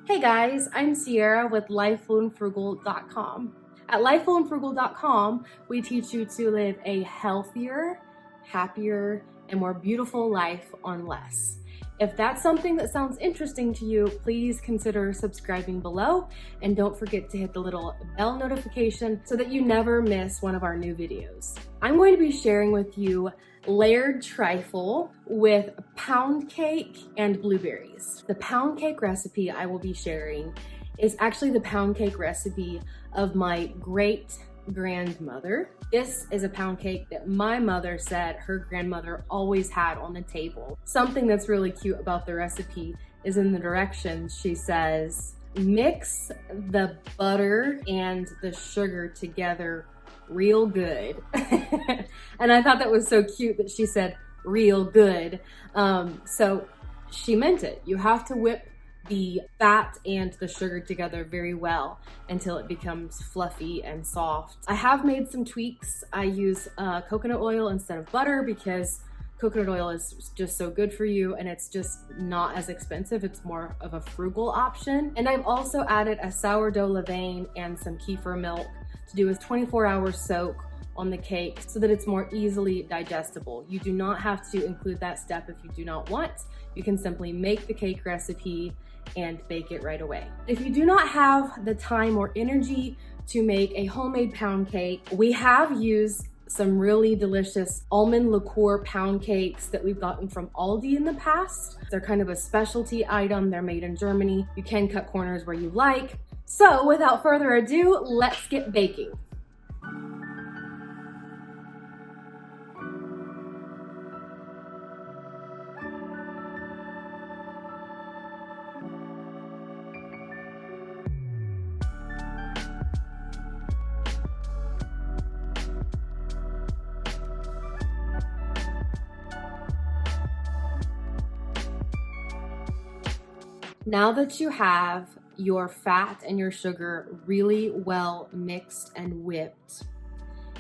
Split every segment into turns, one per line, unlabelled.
Hey guys, I'm Sierra with lifefullandfrugal.com. At lifefullandfrugal.com, we teach you to live a healthier, happier, and more beautiful life on less. If that's something that sounds interesting to you, please consider subscribing below and don't forget to hit the little bell notification so that you never miss one of our new videos. I'm going to be sharing with you layered trifle with pound cake and blueberries. The pound cake recipe I will be sharing is actually the pound cake recipe of my great grandmother. This is a pound cake that my mother said her grandmother always had on the table. Something that's really cute about the recipe is in the directions she says, mix the butter and the sugar together real good. And I thought that was so cute that she said real good. So she meant it. You have to whip the fat and the sugar together very well until it becomes fluffy and soft. I have made some tweaks. I use coconut oil instead of butter because coconut oil is just so good for you and it's just not as expensive. It's more of a frugal option. And I've also added a sourdough levain and some kefir milk to do a 24-hour soak on the cake so that it's more easily digestible. You do not have to include that step if you do not want. You can simply make the cake recipe and bake it right away. If you do not have the time or energy to make a homemade pound cake, we have used some really delicious almond liqueur pound cakes that we've gotten from Aldi in the past. They're kind of a specialty item. They're made in Germany. You can cut corners where you like. So without further ado, let's get baking. Now that you have your fat and your sugar really well mixed and whipped,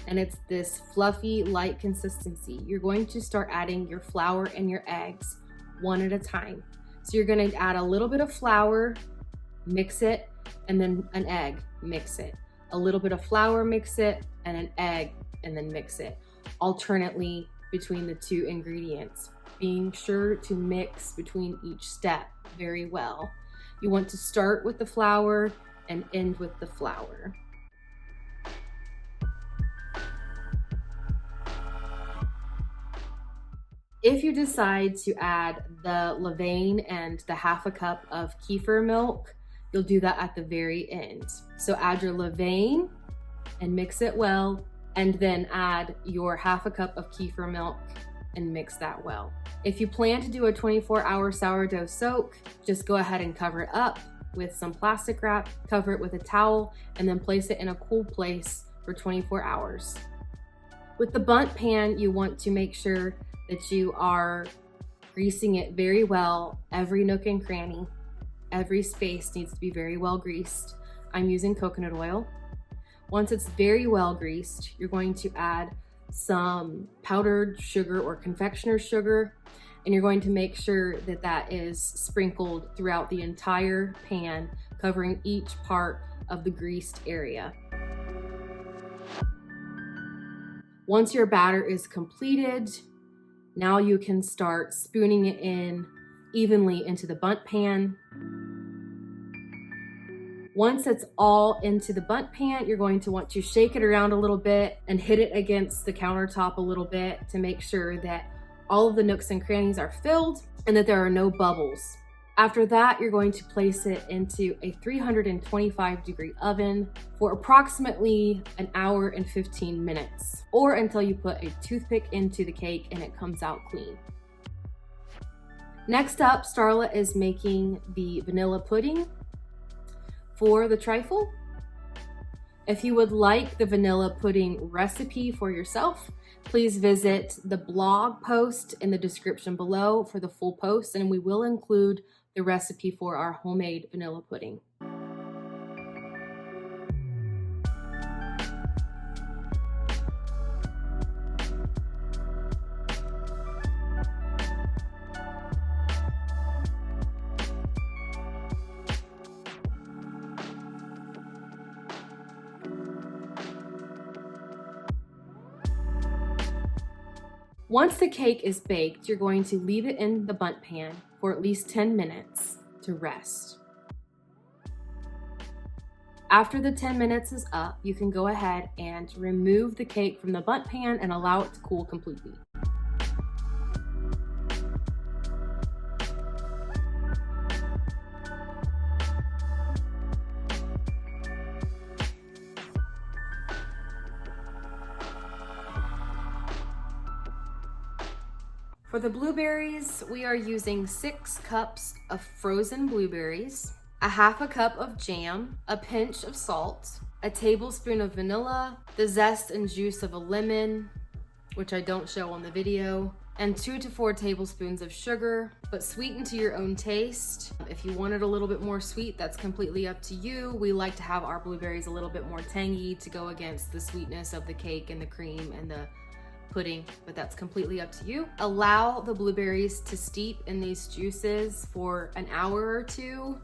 and it's this fluffy, light consistency, you're going to start adding your flour and your eggs one at a time. So you're gonna add a little bit of flour, mix it, and then an egg, mix it. A little bit of flour, mix it, and an egg, and then mix it. Alternately between the two ingredients, being sure to mix between each step very well. You want to start with the flour and end with the flour. If you decide to add the levain and the half a cup of kefir milk, you'll do that at the very end. So add your levain and mix it well, and then add your half a cup of kefir milk and mix that well. If you plan to do a 24-hour sourdough soak, just go ahead and cover it up with some plastic wrap, cover it with a towel, and then place it in a cool place for 24 hours. With the bundt pan, you want to make sure that you are greasing it very well, every nook and cranny. Every space needs to be very well greased. I'm using coconut oil. Once it's very well greased, you're going to add some powdered sugar or confectioner's sugar, and you're going to make sure that that is sprinkled throughout the entire pan, covering each part of the greased area. Once your batter is completed, now you can start spooning it in evenly into the bundt pan. Once it's all into the bundt pan, you're going to want to shake it around a little bit and hit it against the countertop a little bit to make sure that all of the nooks and crannies are filled and that there are no bubbles. After that, you're going to place it into a 325-degree oven for approximately an hour and 15 minutes, or until you put a toothpick into the cake and it comes out clean. Next up, Starla is making the vanilla pudding for the trifle. If you would like the vanilla pudding recipe for yourself, please visit the blog post in the description below for the full post, and we will include the recipe for our homemade vanilla pudding. Once the cake is baked, you're going to leave it in the bundt pan for at least 10 minutes to rest. After the 10 minutes is up, you can go ahead and remove the cake from the bundt pan and allow it to cool completely. For the blueberries, we are using 6 cups of frozen blueberries, a half a cup of jam, a pinch of salt, a tablespoon of vanilla, the zest and juice of a lemon, which I don't show on the video, and 2 to 4 tablespoons of sugar, but sweeten to your own taste. If you want it a little bit more sweet, that's completely up to you. We like to have our blueberries a little bit more tangy to go against the sweetness of the cake and the cream and the pudding, but that's completely up to you. Allow the blueberries to steep in these juices for an hour or 2.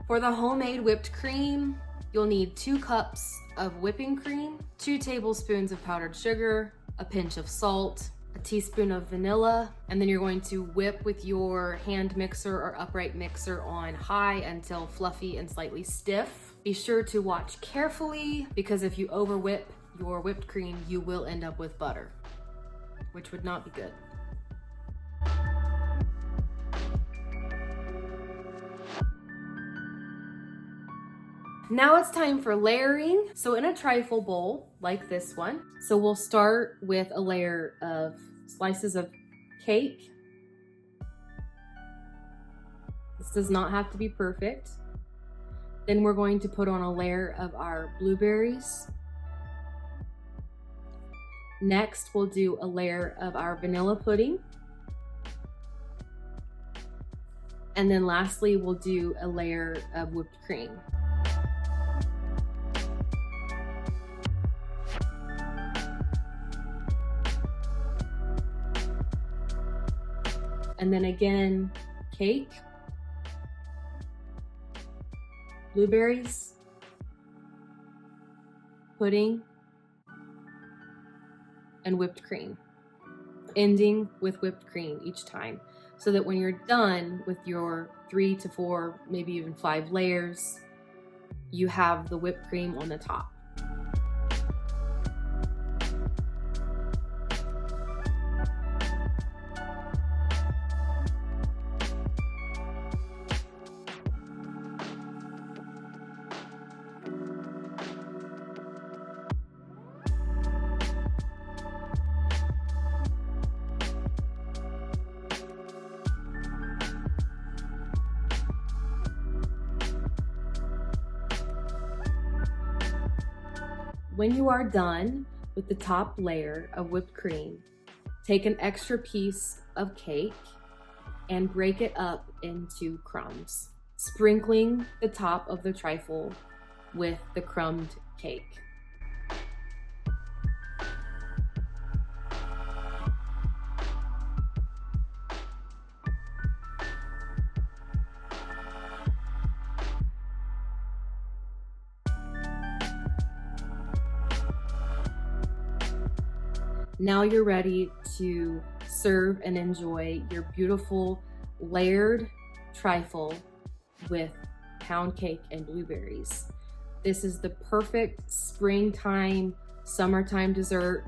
For the homemade whipped cream, you'll need 2 cups of whipping cream, 2 tablespoons of powdered sugar, a pinch of salt, a teaspoon of vanilla, and then you're going to whip with your hand mixer or upright mixer on high until fluffy and slightly stiff. Be sure to watch carefully, because if you over whip your whipped cream, you will end up with butter, which would not be good. Now it's time for layering. So in a trifle bowl like this one, so we'll start with a layer of slices of cake. This does not have to be perfect. Then we're going to put on a layer of our blueberries. Next, we'll do a layer of our vanilla pudding. And then lastly, we'll do a layer of whipped cream. And then again, cake, blueberries, pudding, and whipped cream, ending with whipped cream each time, so that when you're done with your 3 to 4, maybe even 5 layers, you have the whipped cream on the top. When you are done with the top layer of whipped cream, take an extra piece of cake and break it up into crumbs, sprinkling the top of the trifle with the crumbed cake. Now you're ready to serve and enjoy your beautiful layered trifle with pound cake and blueberries. This is the perfect springtime, summertime dessert.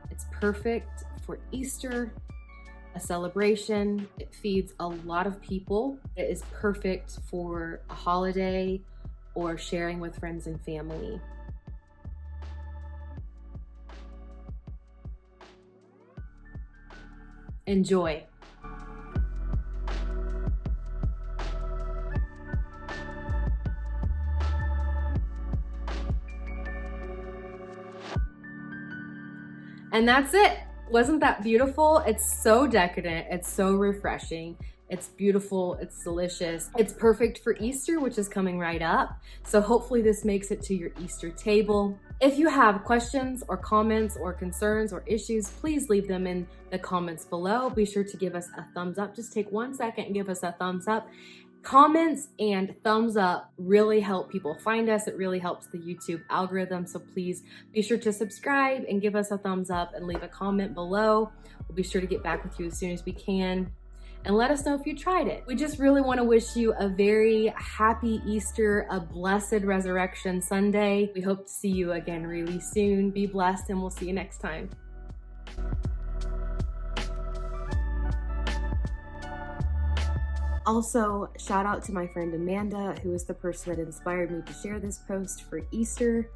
It's perfect for Easter, a celebration. It feeds a lot of people. It is perfect for a holiday or sharing with friends and family. Enjoy. And that's it. Wasn't that beautiful? It's so decadent. It's so refreshing. It's beautiful. It's delicious. It's perfect for Easter, which is coming right up. So hopefully this makes it to your Easter table. If you have questions or comments or concerns or issues, please leave them in the comments below. Be sure to give us a thumbs up. Just take 1 second and give us a thumbs up. Comments and thumbs up really help people find us. It really helps the YouTube algorithm. So please be sure to subscribe and give us a thumbs up and leave a comment below. We'll be sure to get back with you as soon as we can. And let us know if you tried it. We just really want to wish you a very happy Easter, a blessed Resurrection Sunday. We hope to see you again really soon. Be blessed, and we'll see you next time. Also, shout out to my friend Amanda, who is the person that inspired me to share this post for Easter.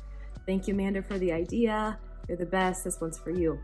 Thank you, Amanda, for the idea. You're the best. This one's for you.